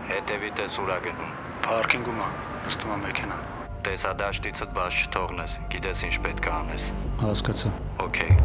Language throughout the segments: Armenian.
Հետևի տես ուրա գնում։ Պարքինգում է, նստում է մեքենան։ Տեսադաշտիցդ բաց չթողնես, գիտես ինչ պետք է անես։ Հասկացա։ Okay.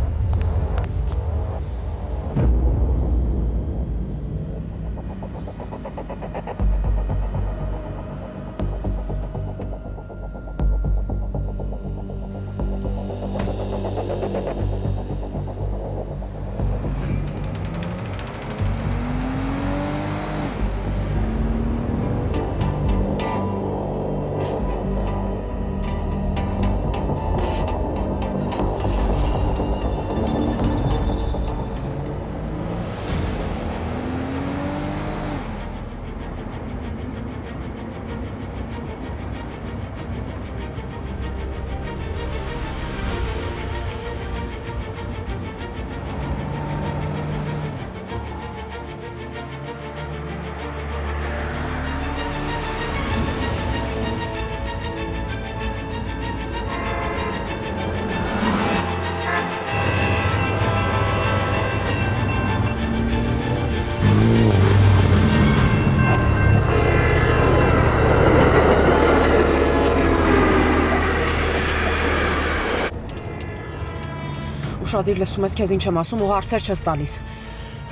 Ուշադիր լսում ես քեզ ինչ եմ ասում ու հարցեր չես տալիս։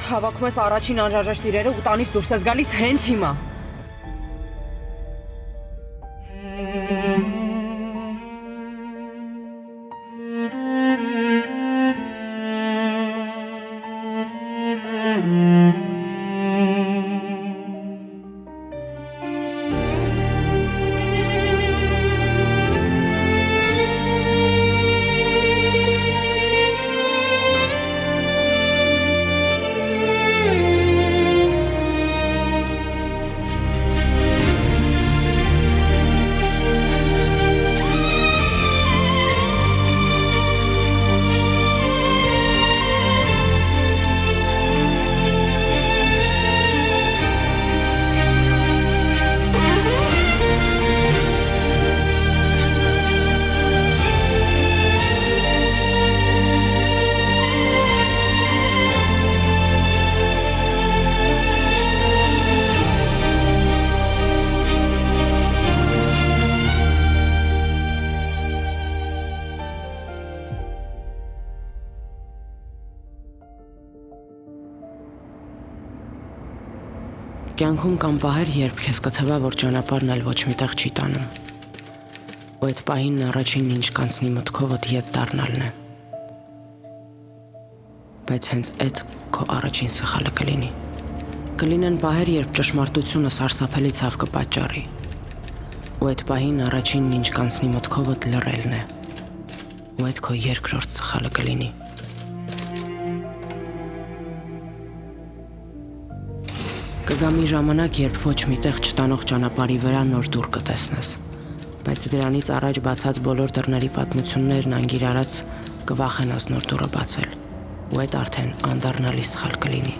Հավաքում ես առաջին անհրաժեշտ իրերը ու տանից դուրս ես գալիս հենց հիմա։ Կյանքում կան պահեր, երբ քեզ կթվա, որ ճանապարհն էլ ոչ միտեղ չի տանում։ Ու այդ պահին առաջինն ինչ կանցնի մտքովդ ետ դառնալն է։ Բայց հենց այդ քո առաջին սխալը կլինի։ Կլինեն պահեր, երբ ճշմարտությունը սարսափելի ցավ կպատճառի։ Ու այդ պահին առաջինն ինչ կանցնի մտքովդ լռելն է։ Ու այդ քո երկրորդ սխալը կլինի։ Կգա մի ժամանակ, երբ ոչ միտեղ չտանող ճանապարհի վրա նոր դուռ կտեսնես, բայց դրանից առաջ բացած բոլոր դռների պատմություններն անգիրարած կվախենաս նոր դուռը բացել, ու այդ արդեն անդառնալի սխալ կլինի,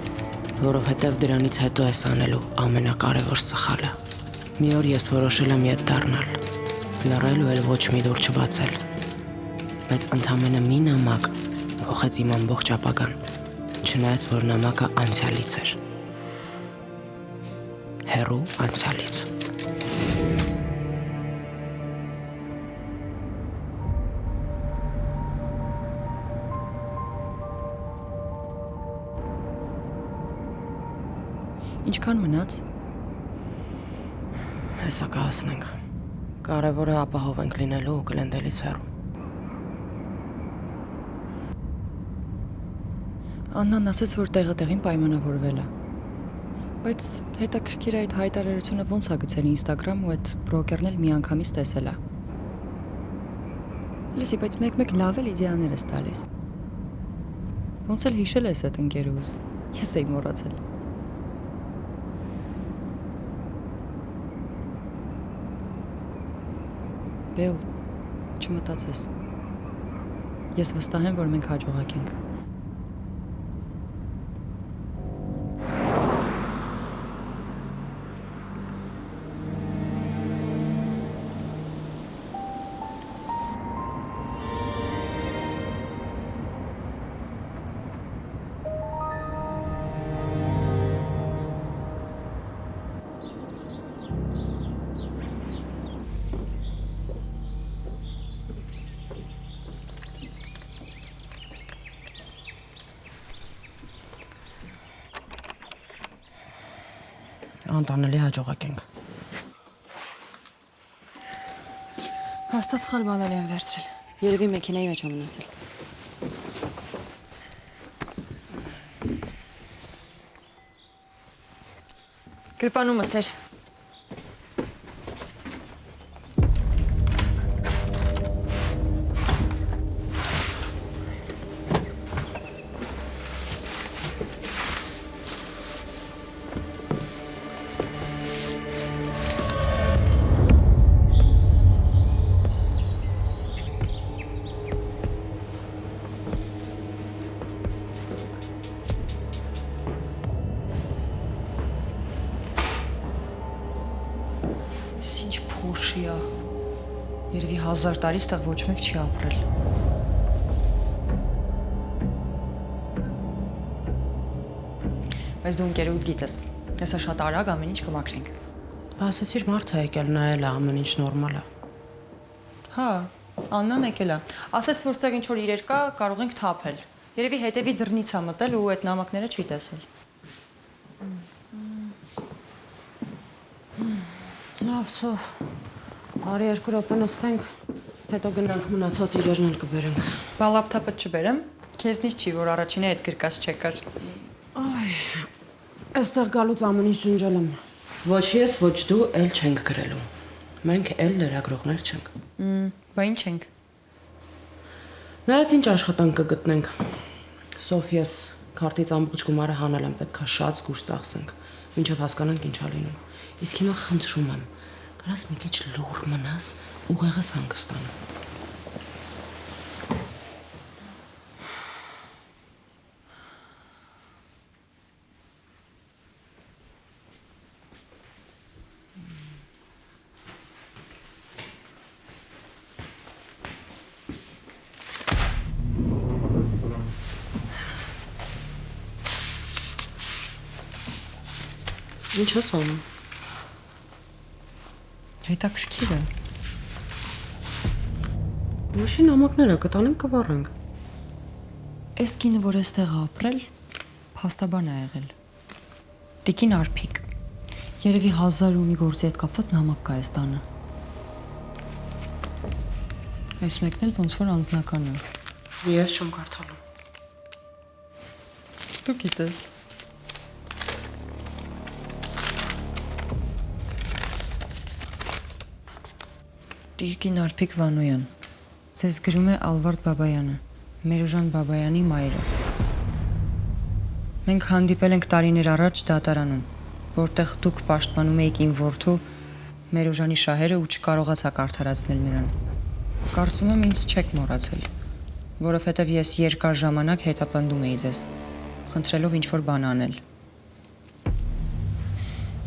որովհետև դրանից հետո ես անելու ամենակարևոր սխալը։ Մի օր ես որոշել եմ ետ դառնալ, լռել ու էլ ոչ մի դուռ չբացել, բայց ընդամենը մի նամակ փոխեց իմ ամբողջ ապագան, չնայած որ նամակը անցյալից էր։ Հեռու անցյալից։ Ինչքան մնաց։ Հեսա կհասնենք։ Կարևորը ապահով ենք լինելու ու Գլենդելից հեռու։ Աննան ասաց, որ տեղը տեղին պայմանավորվել է։ Բայց հետաքրքիր է այդ հայտարարությունը ոնց է գցել Instagram ու այդ բրոկերն էլ միանգամից տեսել է։ Լսի, բայց մեկ-մեկ լավ էլ իդեաներ ես տալիս։ Ոնց էլ հիշել ես այդ ընկերուս։ Ես էի մոռացել։ Բել, չմտածես։ Ես վստահ եմ, որ մենք հաջողակ ենք։ անտանելի հաջողակ ենք։ Հաստատ սխալ բաներ են վերցրել։ Երևի մեքենայի մեջ է մնացել։ Գրպանումս էր։ Ինչ փոշի է։ Երևի 1000 տարի ստեղ ոչ մեկ չի ապրել։ Բայց դու ընկերուդ գիտես, հեսա շատ արագ ամեն ինչ կմաքրենք։ Ասացիր մարդը եկել նայել է, ամեն ինչ նորմալ է։ Հա, Աննան եկել է։ Ասեց, որ ստեղ ինչ որ իրեր կա, կարող ենք թափել։ Երևի հետևի դռնից է մտել ու այդ նամակները չի տեսել։ Լավ, սով։ Արի 2 րոպե նստենք, հետո գնանք մնացած իրերն էլ կբերենք։ Բա լապթոպը չբերեմ։ Քեզնից չի, որ առաջինը այդ գրկած չեկար։ Այ, այստեղ գալուց ամեն ինչ ջնջել եմ։ Ոչ ես, ոչ դու էլ չենք գրելու։ Մենք էլ լրագրողներ չենք։ Բա ինչ ենք։ Նայած ինչ աշխատանք կգտնենք։ Սոֆիաս քարտից ամբողջ գումարը հանել եմ, պետքա շատ զգուշ ծախսենք, մինչև հասկանանք ինչ ա լինում։ Իսկ հիմա խնդրում եմ, կարաս մի քիչ լուր մնաս, ուղեղս հանգստանա։ Ինչ ես անում։ Հետաքրքիր է։ Ուրիշի նամակները կտանենք կվառենք։ Այս կինը, որ էստեղ ա ապրել, փաստաբան ա եղել։ Տիկին Արփիկ։ Երևի 1000 ու մի գործի հետ կապված նամակ կա այս տանը։ Այս մեկն էլ ոնց որ անձնական է։ Ես չեմ կարդալու։ Դու գիտես։ Տիկին Արփիկ Վանոյան։ Ձեզ գրում է Ալվարդ Բաբայանը, Մերուժան Բաբայանի մայրը։ Մենք հանդիպել ենք տարիներ առաջ դատարանում, որտեղ դուք պաշտպանում էիք իմ որդու Մերուժանի շահերը ու չկարողացաք արդարացնել նրան։ Կարծում եմ ինձ չեք մոռացել, որովհետև ես երկար ժամանակ հետապնդում էի ձեզ, խնդրելով ինչ-որ բան անել։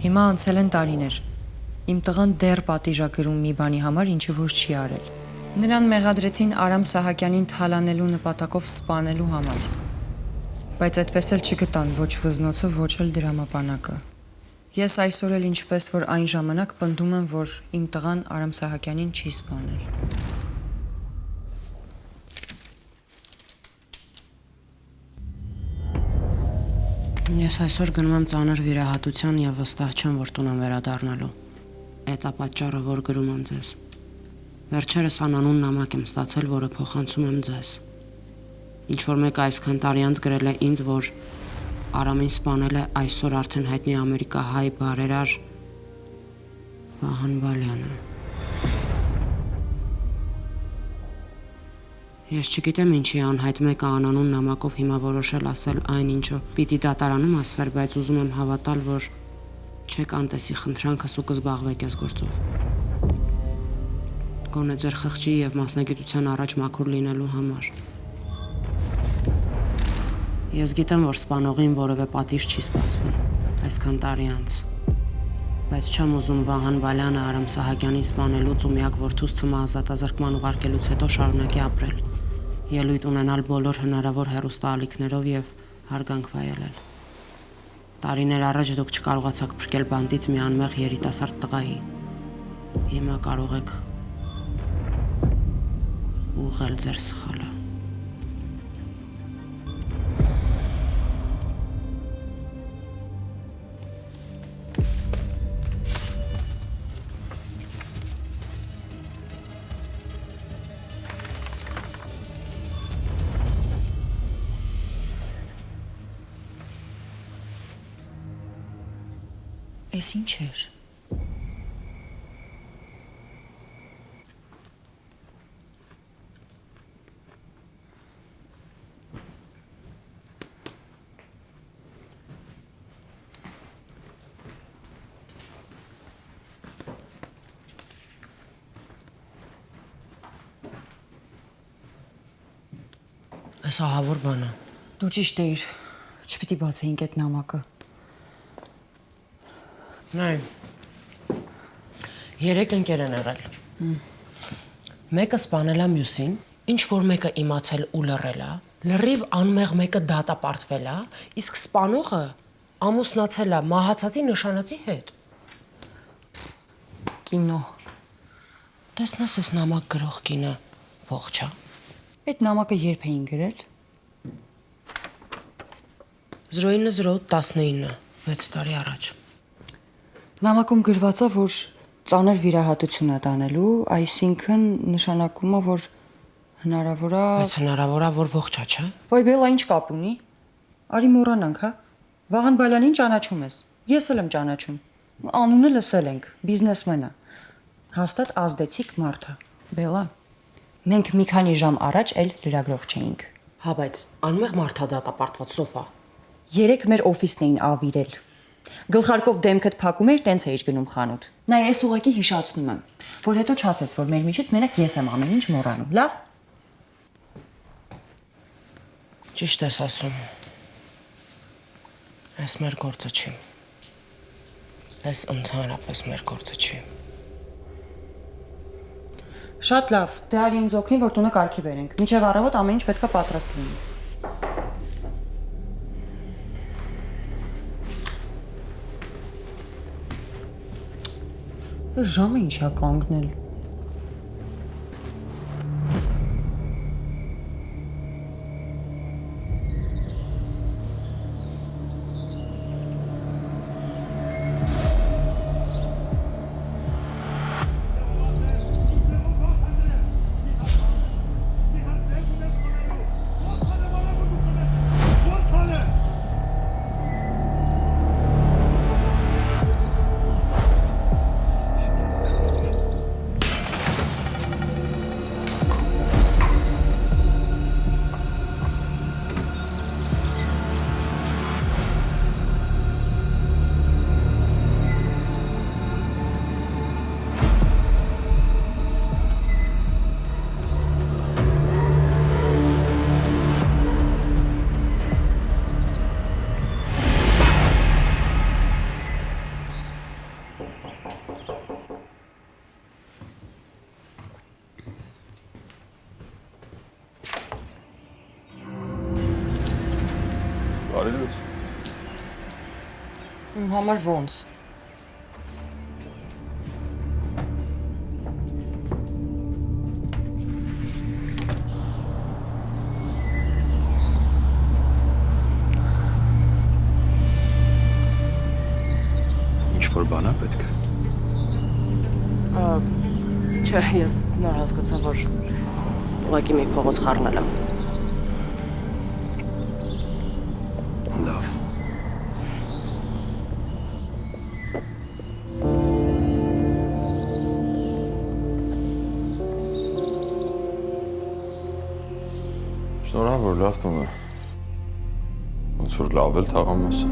Հիմա անցել են տարիներ։ Իմ տղան դեռ պատիժ ա գրում մի բանի համար, ինչը որ չի արել։ Նրան մեղադրեցին Արամ Սահակյանին թալանելու նպատակով սպանելու համար։ Բայց այդպես էլ չգտան ոչ վզնոցը, ոչ էլ դրամապանակը։ Ես այսօր էլ ինչպես որ այն ժամանակ պնդում եմ, որ իմ տղան Արամ Սահակյանին չի սպանել։ Ես այսօր գնում եմ ծանր վիրահատության եւ վստահ չեմ, որ տուն եմ վերադառնալու։ Այդ է պատճառը, որ գրում եմ ձեզ։ Վերջերս անանուն նամակ եմ ստացել, որը փոխանցում եմ ձեզ։ Ինչ որ մեկը այսքան տարի անց գրել է ինձ, որ Արամին սպանել է այսօր արդեն հայտնի ամերիկահայ բարերար Վահան Բալյանը։ Ես չգիտեմ ինչի անհայտ մեկը անանուն նամակով հիմա որոշել ասել այն ինչը պիտի դատարանում ասվեր, բայց ուզում եմ հավատալ, որ չեք անտեսի խնդրանքս ու կզբաղվեք այս գործով։ Գոնե ձեր խղճի եւ մասնագիտության առաջ մաքուր լինելու համար։ Ես գիտեմ, որ սպանողին որևէ պատիժ չի սպասվում այսքան տարի անց։ Բայց չեմ ուզում Վահան Բալյանը Արամ Սահակյանին սպանելուց ու միակ որդուս ցմահ ազատազրկման ուղարկելուց հետո շարունակի ապրել, ելույթ ունենալ բոլոր հնարավոր հեռուստաալիքներով եւ հարգանք վայելել։ Տարիներ առաջ դուք չկարողացաք փրկել բանտից մի անմեղ երիտասարդ տղայի։ Հիմա կարող եք ուղղել ձեր սխալը։ Էս ինչ էր։ Այս ահավոր բանը։ Դու ճիշտ էիր։ Չպիտի բացեինք այդ նամակը։ Նայ։ 3 ընկեր են եղել։ Մեկը սպանել է մյուսին, ինչ որ մեկը իմացել ու լռել է, լրիվ անմեղ մեկը դատապարտվել է, իսկ սպանողը ամուսնացել է մահացածի նշանածի հետ։ Կինո։ Տեսնես այս նամակ գրող կինը ողջ է։ Այդ նամակը երբ էին գրել։ 09-19, 6 տարի առաջ։ Նամակում գրված է, որ ծանր վիրահատություն է տանելու, այսինքն նշանակում է, որ հնարավոր է։ Բայց հնարավոր է, որ ողջ է, չէ՞։ Ոայ բելա ինչ կապ ունի։ Արի մոռանանք, հա։ Վաղան Բալյանին ճանաչում ես։ Ես էլ եմ ճանաչում։ Անունը լսել ենք, բիզնեսմեն է։ Հաստատ ազդեցիկ մարդ է։ Բելա։ Մենք մի քանի ժամ առաջ էլ լրագրող չէինք։ Հա, բայց անմեղ մարդա դատապարտված սոֆա։ 3 մեր օֆիսն էին ավիրել։ Գլխարկով դեմքդ փակում էր, տենց էիր գնում խանութ։ Նայ, այս ուղակի հիշացնում եմ, որ հետո չասես, որ մեր միջից մենակ ես եմ ամեն ինչ մոռանում։ Լավ։ Ճիշտ ես ասում։ Այս մեր գործը չի։ Այս ընդհանրապես մեր գործը չի։ Շատ լավ, դե արի ինձ օգնի, որ տունը կարգի բերենք։ Մինչև առավոտ ամեն ինչ պետք է պատրաստ լինի։ Ժամը ինչ է կանգնել։ Արելուց։ Իմ համար ոնց։ Ինչ-որ բան է պետք։ Չէ, ես նոր հասկացա, որ ուղղակի մի փողոց խառնել եմ։ Լավ։ Շնորհավոր, լավ տուն է։ Ոնց որ լավ էլ թաղամաս է։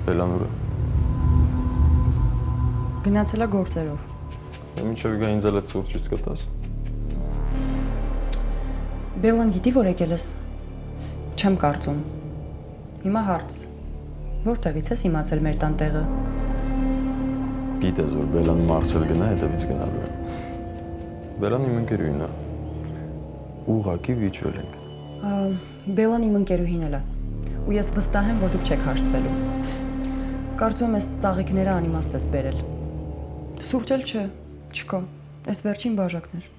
Բելանուրը։ Գնացել է գործերով։ Դե մինչև գա ինձ էլ այդ սուրճից կտաս։ Բելան գիտի, որ եկել ես։ Չեմ կարծում։ Հիմա հարց։ Որտեղից ես իմացել մեր տան տեղը։ Գիտես, որ Բելան Մարսել գնա, հետևից գնալու է։ Բելան իմ ընկերուհին է։ Ուղղակի վիճվել ենք։ Բելան իմ ընկերուհին էլ է։ Ու ես վստահ եմ, որ դուք չեք հաշտվելու։ Կարծում եմ, այս ծաղիկները անիմաստ ես բերել։ Սուրճ էլ չէ, չկա։ Այս վերջին բաժակն էր։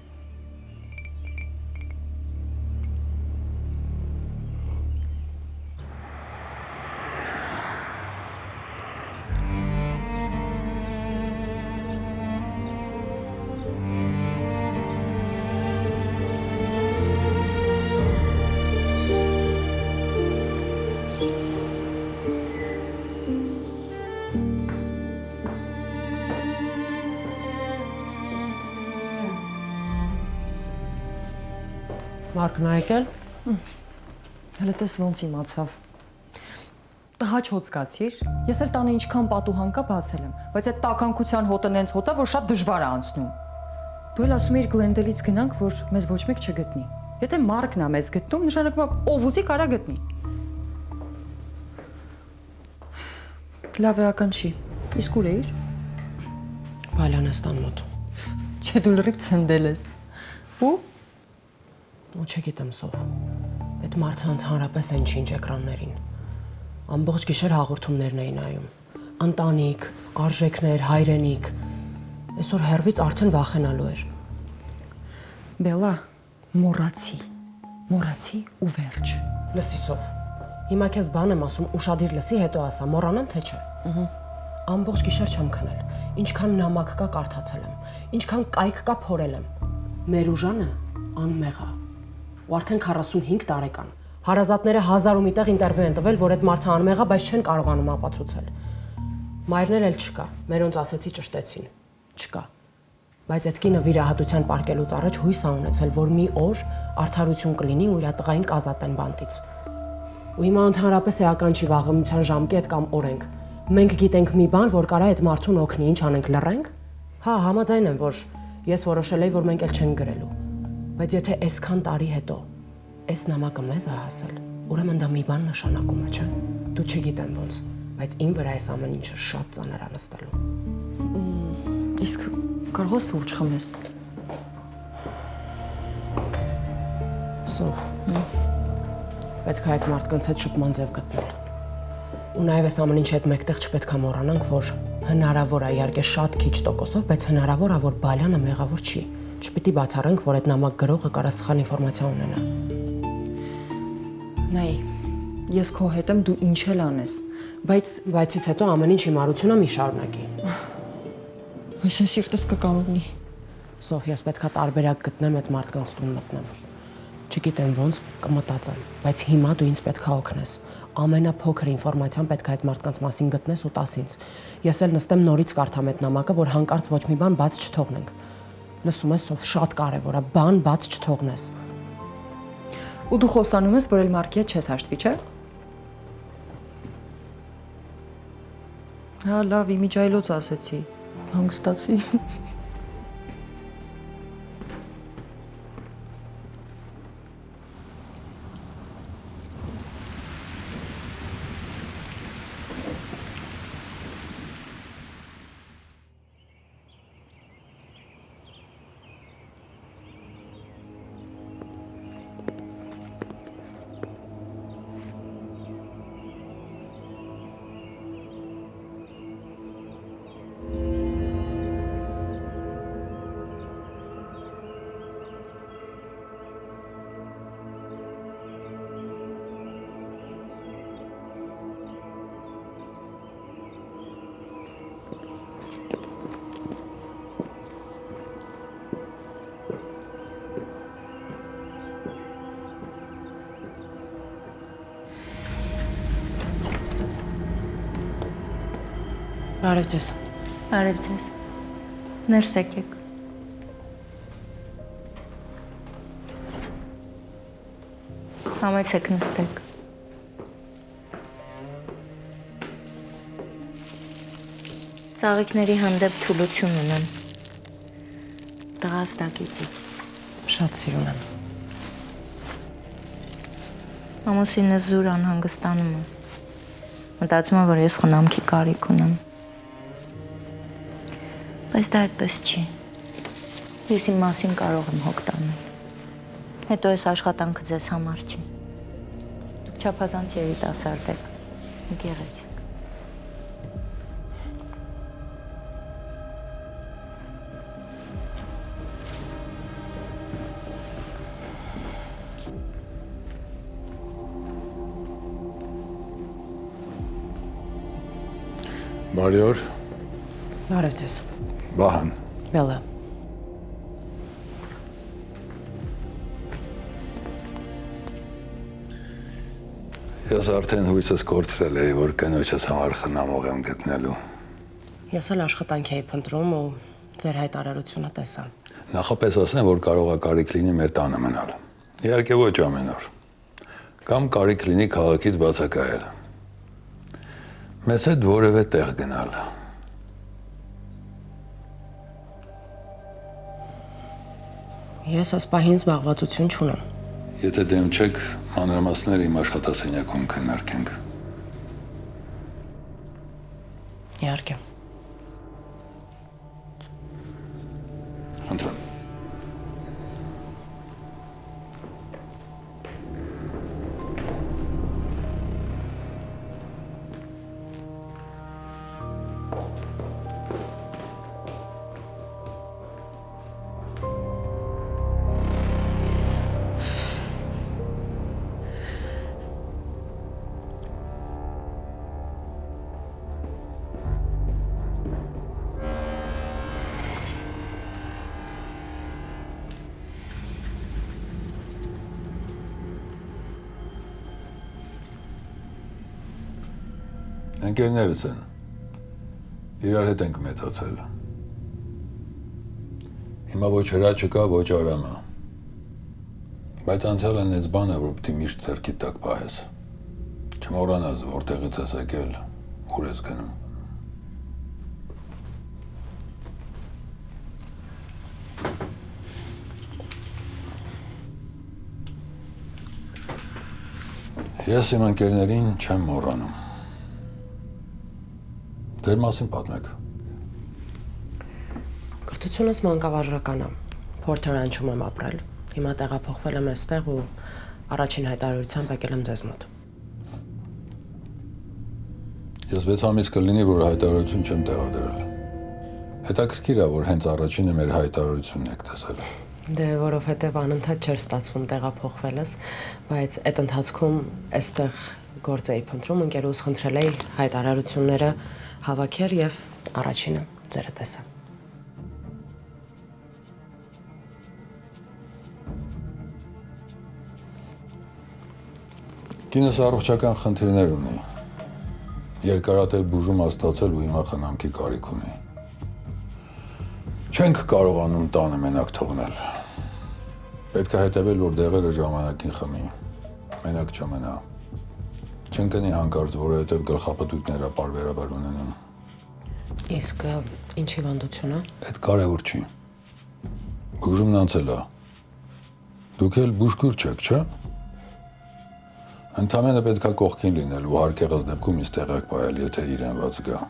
Մարկն ա եկել։ Հələ տես ոնց իմացավ։ Տղա չոց զգացիր։ Ես էլ տանը ինչքան պատուհան կա բացել եմ, բայց այդ տականքության հոտը նենց հոտ է, որ շատ դժվար է անցնում։ Դու էլ ասում էիր Գլենդելից գնանք, որ մեզ ոչ մեկ չգտնի։ Եթե Մարկն է մեզ գտնում, նշանակում է ով ուզի կարա գտնի։ Լավ էական չի։ Իսկ ուր էիր։ Բալյանստան մոտ։ Չէ դու լրիվ ցնդել ես։ Ու Ու չգիտեմ սով։ Այդ մարդը ընդհանրապես այն ինչ էկրաններին։ Ամբողջ գիշեր հաղորդումներն էին նայում։ Ընտանիք, արժեքներ, հայրենիք։ Այսօր հերվից արդեն վախենալու էր։ Բելա, մոռացի ու վերջ։ Լսի սով։ Հիմա քեզ բան եմ ասում, ուշադիր լսի, հետո ասա, մոռանամ թե չէ։ Ամբողջ գիշեր չեմ քնել։ Ինչքան նամակ կա կարդացել եմ, ինչքան կայք կա փորել եմ։ Մեր ուժանը անմեղ է։ Ու արդեն 45 տարեկան։ Հարազատները 1000 ու մի տեղ ինտերվյու են տվել, որ այդ մարդը անմեղ է, բայց չեն կարողանում ապացուցել։ Մայրն էլ չկա, մերոնց ասեցի ճշտեցին։ Չկա։ Բայց այդ կինը վիրահատության պարկելուց առաջ հույս ա ունեցել, որ մի օր արդարություն կլինի ու իր տղային կազատեն բանտից։ Ու հիմա ընդհանրապես էական չի վաղեմության ժամկետ կամ օրենք։ Մենք գիտենք մի բան, որ կարա այդ մարդուն օգնի, ինչ անենք, լռենք։ Հա, համաձայն եմ, որ ես որոշել էի, որ մենք էլ չենք գրելու։ Բայց եթե այսքան տարի հետո այս նամակը մեզ ա հասել, ուրեմն դա մի բան նշանակում է, չէ՞։ Դու չգիտեմ ոնց, բայց իմ վրա այս ամեն ինչը շատ ծանր ա նստելու։ Իսկ կարող ես սուրճ խմես։ Սով։ Պետք է այդ մարդկանց հետ շփման ձև գտնել։ Ու նաև այս ամեն ինչի հետ մեկտեղ չպետք է մոռանանք, որ հնարավոր է իհարկե շատ քիչ տոկոսով, բայց հնարավոր է, որ Բալյանը մեղավոր չի։ Չպիտի բացառենք, որ այդ նամակ գրողը կարա սխալ ինֆորմացիա ունենա։ Նայ, ես քո հետ եմ, դու ինչ էլ անես, Բայցից հետո ամեն ինչ հիմարությունը մի շարունակի։ Այսինքն սիրտս կկանգնի։ Սով, ես պետք է տարբերակ գտնեմ այդ մարդկանց տուն մտնեմ։ Չգիտեմ ոնց կմտածեմ, բայց հիմա դու ինձ պետք է օգնես։ Ամենափոքր ինֆորմացիան պետք է այդ մարդկանց մասին գտնես ու տաս ինձ։ Ես էլ նստեմ նորից կարդամ այդ նամակը, որ հանկարծ ոչ մի բան բաց չթողնենք։ Լսում ես, Սով, շատ կարևոր է, բան բաց չթողնես։ Ու դու խոստանում ես, որ էլ Մարկի հետ չես հաշտվի, չէ՞։ Հա, լավ, իմիջայլոց ասեցի։ Հանգստացի։ Բարև ձեզ։ Բարև ձեզ։ Ներս եկեք։ Համեցեք նստեք։ Ծաղիկների հանդեպ թուլություն ունեմ։ Տղաս դա գիտի։ Շատ սիրուն եմ։ Ամուսինս զուր անհանգստանում է։ Մտածում եմ, որ ես խնամքի կարիք ունեմ։ Բայց դա այդպես չի։ Ես իմ մասին կարող եմ հոգ տանել։ Հետո այս աշխատանքը ձեզ համար չի։ Դուք չափազանց երիտասարդ եք ու գեղեցիկ։ Բարի օր, Բարև ձեզ։ Վահան։ Բելա։ Ես արդեն հույսս կորցրել էի, որ կնոջս համար խնամող եմ գտնելու։ Ես էլ աշխատանք էի փնտրում ու ձեր հայտարարությունը տեսա։ Նախապես ասեմ, որ կարող է կարիք լինի մեր տանը մնալ։ Իհարկե ոչ ամեն օր։ Կամ կարիք լինի քաղաքից բացակայել։ Մեզ հետ որևէ տեղ գնալ։ Ես այս պահին զբաղվածություն չունեմ։ Եթե դեմ չեք, մանրամասները իմ աշխատասենյակում քննարկենք։ Իհարկե։ Խնդրեմ։ Ընկերներս են։ Իրար հետ ենք մեծացել։ Հիմա ոչ հրա չկա, ոչ արամա։ Բայց անցյալն էս բան է, որ պիտի միշտ ձեռքիդ տակ պահես։ Չմոռանաս, որտեղից ես եկել, ուր ես գնում։ Ես իմ ընկերներին չեմ մոռանում։ Ձեր մասին պատմեք։ Կրթությունս մանկավարժական է։ Փորթեր անջում եմ ապրել։ Հիմա տեղափոխվել եմ այստեղ ու առաջին հայտարարությամբ եկել եմ ձեզ մոտ։ Ես 6 ամիս կլինի, որ հայտարարություն չեմ տեղադրել։ Հետաքրքիր է, որ հենց առաջինը մեր հայտարարությունն եք տեսել։ Դե որովհետև անընդհատ չէր ստացվում տեղափոխվելս, բայց այդ ընթացքում այստեղ գործ էի փնտրում, ընկերուս խնդրել էի հայտարարությունները հավաքեր եւ առաջինը ձերը տեսա։ Կինս առողջական խնդիրներ ունի։ Երկարատև բուժում ստացել ու հիմա խնամքի կարիք ունի։ Չենք կարողանում տանը մենակ թողնել։ Պետք է հետևել, որ դեղերը ժամանակին խմի։ Մենակ չմնա։ Չընկնի հանկարծ, որովհետև գլխապտույտները պարբերաբար ունենում։ Իսկ ինչ հիվանդություն է։ Այդ կարևոր չի։ Բուժումն անցել է։ Դուք էլ բուժքույր չեք, չէ՞։ Ընդամենը պետք է կողքին լինել ու հարկեղած դեպքում ինձ տեղակ պահել, եթե իրեն ված գա։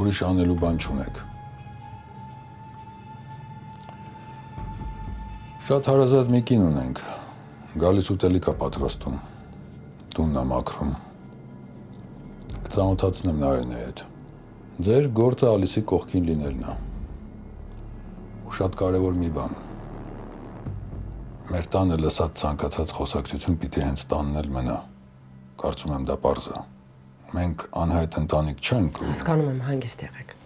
Ուրիշ անելու բան չունեք։ Շատ հարազատ մի կին ունենք, գալիս ուտելիք է պատրաստում, տունն է մաքրում, կծանոթացնեմ Նարինի հետ, ձեր գործը Ալիսի կողքին լինելն է, ու շատ կարևոր մի բան, մեր տանը լսած ցանկացած խոսակցություն պիտի հենց տանն էլ մնա, կարծում եմ դա պարզ է, մենք անհայտ ընտանիք չենք ու… Հասկանում եմ, հանգիստ եղեք։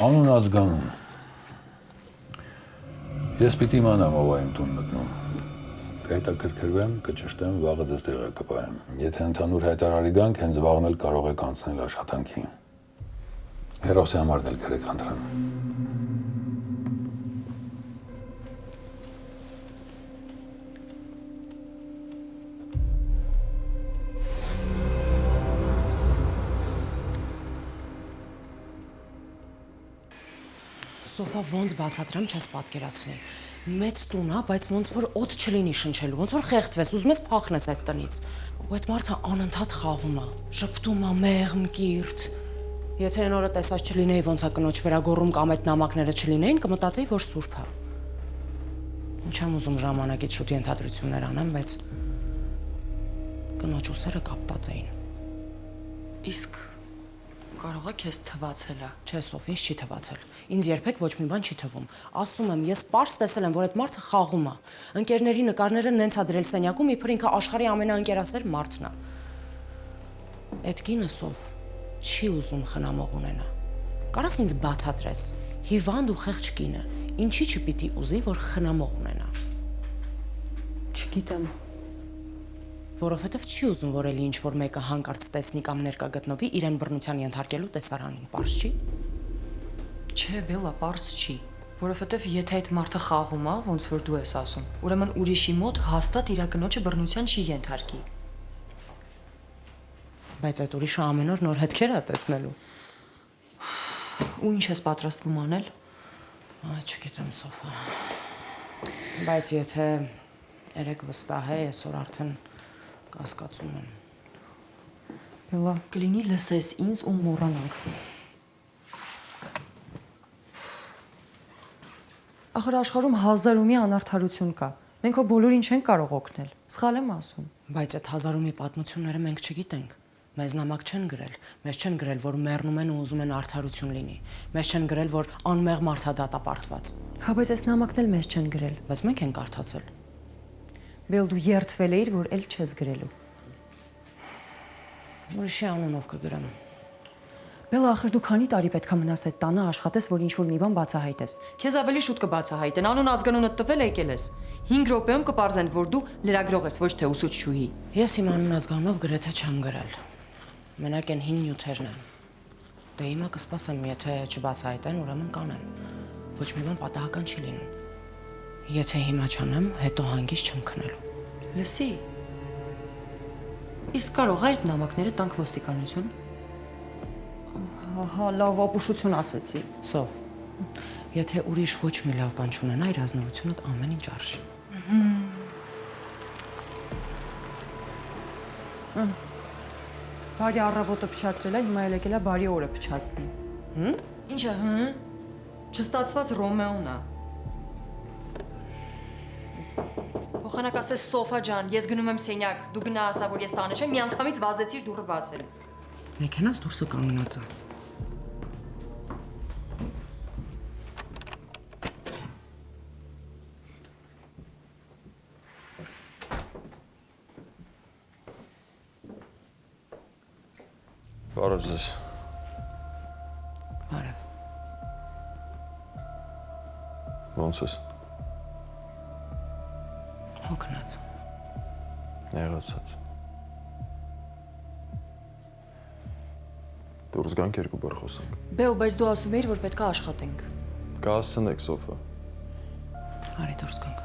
Անուն ազգանուն։ Ես պիտի իմանամ, ով է իմ տուն մտնում։ Կհետաքրքրվեմ, կճշտեմ, վաղը ձեզ տեղը կպահեմ։ Եթե ընդհանուր հայտարարի գանք, հենց վաղն էլ կարող եք անցնել աշխատանքի։ Հերոսի համարն էլ գրեք, խնդրեմ։ Սոֆա ոնց բացատրեմ, չես պատկերացնի։ Մեծ տուն է, բայց ոնց որ օդ չլինի շնչելու, ոնց որ խեղդվես, ուզում ես փախնես այդ տնից։ Ու այդ մարդը անընդհատ խաղում է, շփտում է մեղմ, կիրթ։ Եթե այն օրը տեսած չլինեի, ոնց է կնոջ վերագոռում կամ այդ նամակները չլինեին, կմտածեի, որ սուրբ է։ Չեմ ուզում ժամանակից շուտ ենթադրություններ անեմ, բայց կնոջ ուսերը կապտած էին։ Իսկ կարող է քեզ թվացել է։ Չէ, Սոֆ, ինձ չի թվացել։ Ինձ երբեք ոչ մի բան չի թվում։ Ասում եմ, ես պարզ տեսել եմ, որ այդ մարդը խաղում է։ Ընկերների նկարները նենց է դրել սենյակում, իբր ինքը աշխարհի ամենաընկերասեր մարդն է։ Այդ կինը, Սոֆ, չի ուզում խնամող ունենա։ Կարաս ինձ բացատրես։ Հիվանդ ու խեղճ կինը ինչի չպիտի ուզի, որ խնամող ունենա։ Չգիտեմ։ Որովհետև չի ուզում, որ էլի ինչ-որ մեկը հանկարծ տեսնի կամ ներկա գտնվի իրեն բռնության ենթարկելու տեսարանին, պարզ չի։ Չէ, Բելլա, պարզ չի, որովհետև եթե այդ մարդը խաղում է, ոնց որ դու ես ասում, ուրեմն ուրիշի մոտ հաստատ իր կնոջը բռնության չի ենթարկի։ Բայց այդ ուրիշը ամեն օր նոր հետքեր է տեսնելու։ Ու ինչ ես պատրաստվում անել։ Չգիտեմ, Սոֆա։ Բայց եթե երեք վստահ է, այսօր արդեն կասկածում եմ։ Բելլա, կլինի լսես ինձ ու մոռանանք։ Ախր աշխարհում հազար ու մի անարդարություն կա։ Մենք հո բոլորին չենք կարող օգնել։ Սխալ եմ ասում։ Բայց այդ հազար ու մի պատմությունները մենք չգիտենք։ Մեզ նամակ չեն գրել, մեզ չեն գրել, որ մեռնում են ու ուզում են արդարություն լինի։ Մեզ չեն գրել, որ անմեղ մարդ է դատապարտված։ Հա, բայց այս նամակն էլ մեզ չեն գրել։ Բայց մենք ենք արդացել։ Բել, դու երդվել էիր, որ էլ չես գրելու։ Ուրիշի անունով կգրեմ։ Բել, ախր դու քանի տարի պետքա մնաս այդ տանը աշխատես, որ ինչ-որ մի բան բացահայտես։ Քեզ ավելի շուտ կբացահայտեն, անուն ազգանունդ տվել եկել ես։ 5 րոպեում կպարզեն, որ դու լրագրող ես, ոչ թե ուսուցչուհի։ Ես իմ անուն ազգանունով գրեթե չեմ գրել։ Մենակ են 5 նյութերն են։ Դե հիմա կսպասեմ, եթե չբացահայտեն, ուրեմն կանեմ։ Ոչ մի բան պատահական չի լինում։ Եթե հիմա չանեմ, հետո հանգիստ չեմ քնելու։ Լսի։ Իսկ կարող է այդ նամակները տանք ոստիկանություն։ Հա, լավ ապուշություն ասեցի։ Սով, եթե ուրիշ ոչ մի լավ բան չունենա, իր ազնվությունդ ամեն ինչ արժի։ Բարի առավոտը փչացրել է, հիմա էլ եկել է բարի օրը փչացնի։ Ինչը, Չստացված Ռոմեոն է։ Փոխանակ ասես Սոֆա ջան, ես գնում եմ սենյակ, դու գնա ասա, որ ես տանը չեմ, միանգամից վազեցիր դուռը բացել։ Մեքենաս դուրսը կանգնած է։ Բարև ձեզ։ Բարև։ Ոնց ես։ Հոգնած։ Նեղացած։ Դուրս գանք երկու բառ խոսենք։ Բել, բայց դու ասում էիր, որ պետք է աշխատենք։ Կհասցնեք, Սոֆա։ Արի դուրս գանք։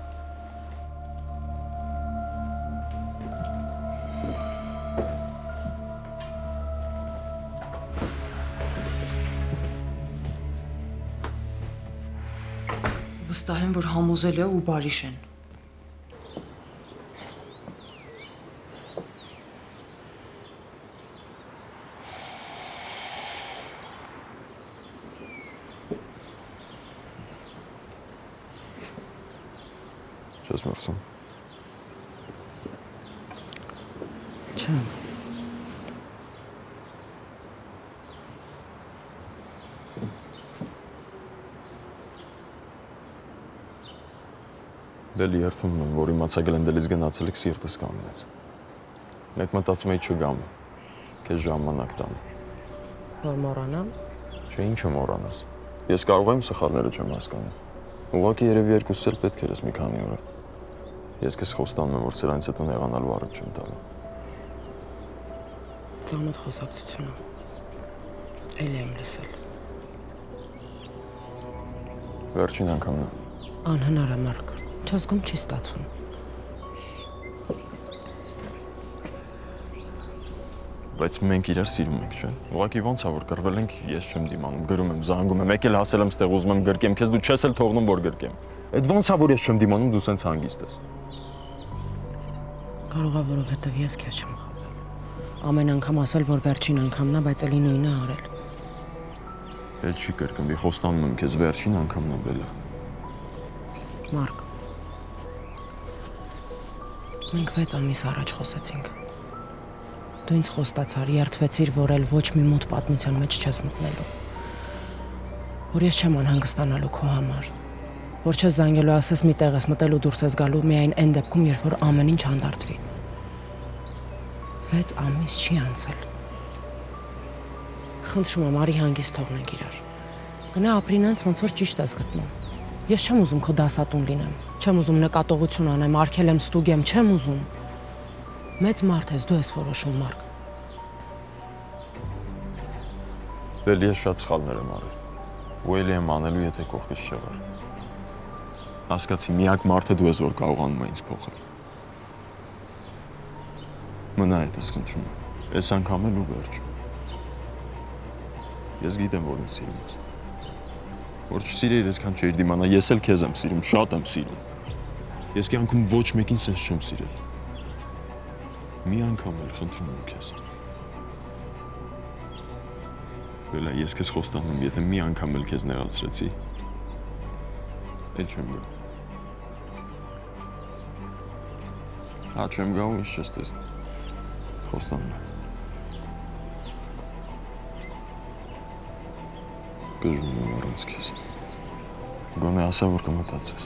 Վստահ եմ, որ համոզել է ու բարիշ են։ Չես մրսում։ Չեմ։ Դելի երդվում եմ, որ իմացա Գլենդելից գնացել եք սիրտս կանգնեց։ Մեկ մտածում էի չգամ, քեզ ժամանակ տամ։ Որ մոռանամ։ Չէ, ինչը մոռանաս։ Ես կարող եմ սխալները չեմ հասկանում։ Ուղղակի երևի երկուսս էլ պետք էր ես մի քանի օր։ Ես քեզ խոստանում եմ, որ սրանից հետո նեղանալու առիթ չեմ տալու։ Ծանոթ խոսակցություն է։ Էլի եմ լսել։ Վերջին անգամն է։ Անհնար է, Մարկ։ Չզգում չի ստացվում։ Բայց մենք իրար սիրում ենք, չէ՞։ Ուղղակի ոնց է որ կռվել ենք, ես չեմ դիմանում, գրում եմ, զանգում եմ, եկել հասել եմ, ստեղ ուզում եմ գրկեմ, քեզ դու չես էլ թողնում որ գրկեմ։ Այդ ոնց է որ ես չեմ դիմանում, դու սենց հանգիստ ես։ Կարող է, որովհետև ես քեզ չեմ խաբել։ Ամեն անգամ ասել, որ վերջին անգամն է, բայց էլի նույնը արել։ Էլ չի կրկնվի, խոստանում եմ քեզ վերջին անգամն է, Բելա։ Մարկ։ Մենք 6 ամիս առաջ խոսեցինք։ Դու ինձ խոստացար, երդվեցիր, որ էլ ոչ մի մոտ պատմության մեջ չես մտնելու։ Որ ես չեմ անհանգստանալու քո համար։ Որ չես զանգելու ասես մի տեղ ես մտել ու դուրս ես գալու միայն այն դեպքում, երբ որ ամեն ինչ հանդարտվի։ 6 ամիս չի անցել։ Խնդրում եմ, արի հանգիստ թողնենք իրար։ Գնա ապրին այնց ոնց որ ճիշտ ես գտնում։ Ես չեմ ուզում քո դասատուն լինեմ։ Չեմ ուզում նկատողություն անեմ, արգելեմ, ստուգեմ, չեմ ուզում։ Մեծ մարդ ես, դու ես որոշում, Մարկ։ Բել, ես շատ սխալներ եմ արել։ Ու էլի եմ անելու, եթե կողքից չեղար։ Հասկացի, միակ մարդը դու ես, որ կարողանում է ինձ փոխել։ Մնա այդպես խնդրում եմ։ Այս անգամ էլ ու վերջ։ Ես գիտեմ, որ ինձ սիրում ես։ Որ չսիրեիր, այսքան չէիր դիմանա, ես էլ քեզ եմ սիրում, շատ եմ սիրում։ Ես կյանքում ոչ մեկին սենց չեմ սիրել։ Մի անգամ էլ խնդրում եմ քեզ։ Բելա, ես քեզ խոստանում եմ, եթե մի անգամ էլ քեզ նեղացրեցի, էլ չեմ գա։ Հա չեմ գա ու ինչ չես տեսնի։ Խոստանում եմ։ Գժում եմ առանց քեզ։ Գոնե ասա, որ կմտածես։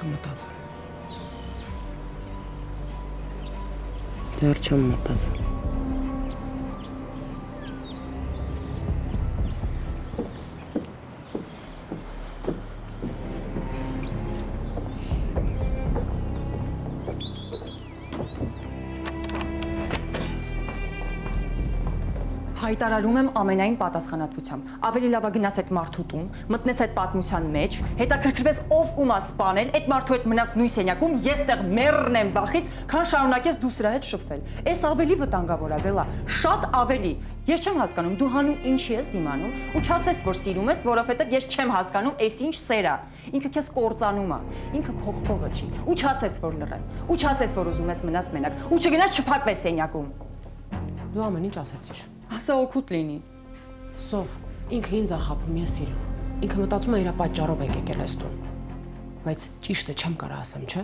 Կմտածեմ։ Դեռ չեմ մտածել։ Հայտարարում եմ ամենայն պատասխանատվությամբ։ Ավելի լավ է գնաս այդ մարդու տուն, մտնես այդ պատմության մեջ, հետաքրքրվես ով ում է սպանել, այդ մարդու հետ մնաս նույն սենյակում, ես տեղ մեռնեմ վախից, քան շարունակես դու սրա հետ շփվել։ Էս ավելի վտանգավոր է, Բելա, շատ ավելի։ Ես չեմ հասկանում, դու հանուն ինչի ես դիմանում ու չասես, որ սիրում ես, որովհետև ես չեմ հասկանում, էս ինչ սեր է։ Ինքը քեզ կործանում է, ինքը փոխվողը չի։ Ու չասես, որ լռեմ, ու չասես, որ ուզում ես մնաս մենակ, ու չգնաս չփակվես սենյակում։ Դու ամեն ինչ ասացիր։ Ասա օգուտ լինի։ Սով, ինքը ինձ է խաբում, ես սիրում։ Ինքը մտածում է իր պատճառով եք եկել այս տուն։ Բայց ճիշտը չեմ կարող ասեմ, չէ՞։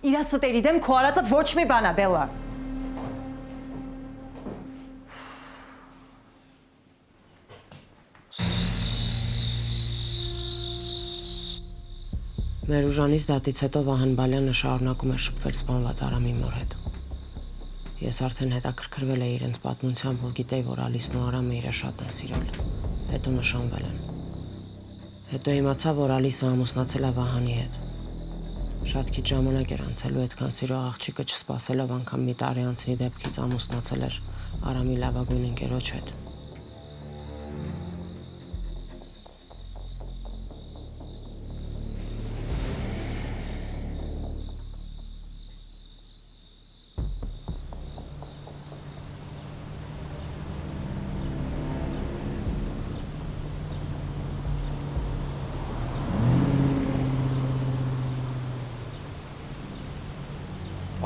Իրա ստերի դեմ քո արածը ոչ մի բան է, Բելա։ Մեր ուժանից դատից հետո Վահան Բալյանը շարունակում էր շփվել սպանված Արամի մոր հետ։ Ես արդեն հետաքրքրվել էի իրենց պատմությամբ ու գիտեի, որ Ալիսն ու Արամը իրար շատ են սիրել։ Հետո նշանվել են։ Հետո իմացա, որ Ալիսը ամուսնացել է Վահանի հետ։ Շատ քիչ ժամանակ էր անցել ու այդքան սիրող աղջիկը չսպասելով անգամ մի տարի անցնի դեպքից ամուսնացել էր Արամի լավագույն ընկերոջ հետ։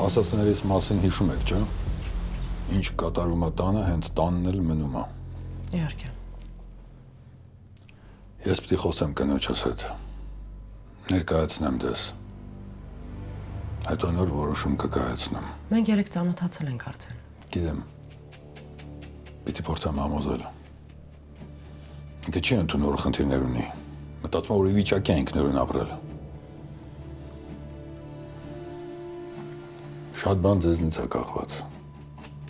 Ասացներից մասին հիշում եք, չէ՞։ Ինչ կատարում է տանը, հենց տանն էլ մնում է։ Իհարկե։ Ես պիտի խոսեմ կնոջս հետ։ Ներկայացնեմ դες։ Հետո նոր որոշում կկայացնեմ։ Մենք երեք ծանոթացել ենք արդեն։ Գիտեմ։ Պիտի փորձեմ համոզել։ Ինքը չի ընդունում, որ խնդիրներ ունի։ Մտածում եմ, որ ի վիճակի է ինքնուրույն ապրել։ Շատ բան ձեզնից է կախված։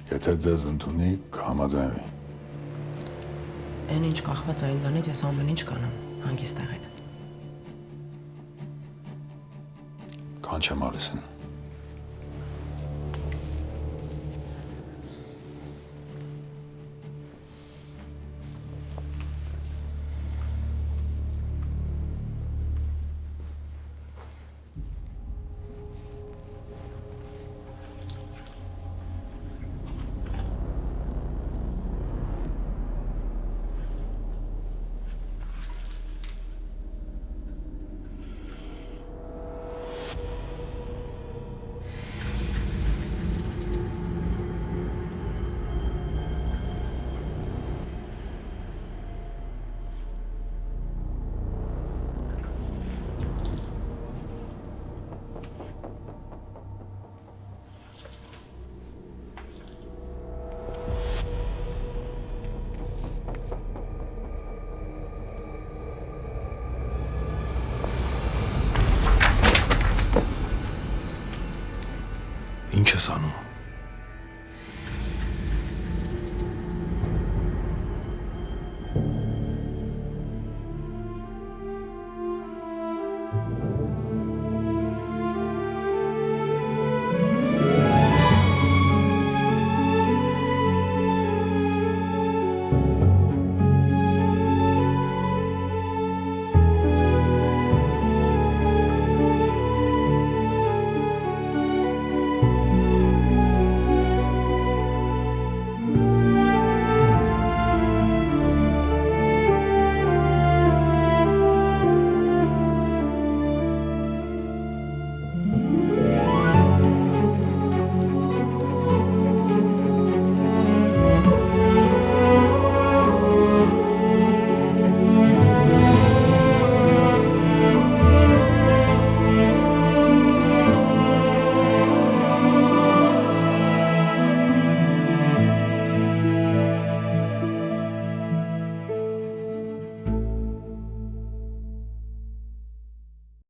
Եթե ձեզ ընդունի, կհամաձայնվի։ Այն ինչ կախված է ինձանից, ես ամեն ինչ կանեմ, հանգիստ եղեք։ Կանչեմ Ալիսին։ Ինչ ես անում։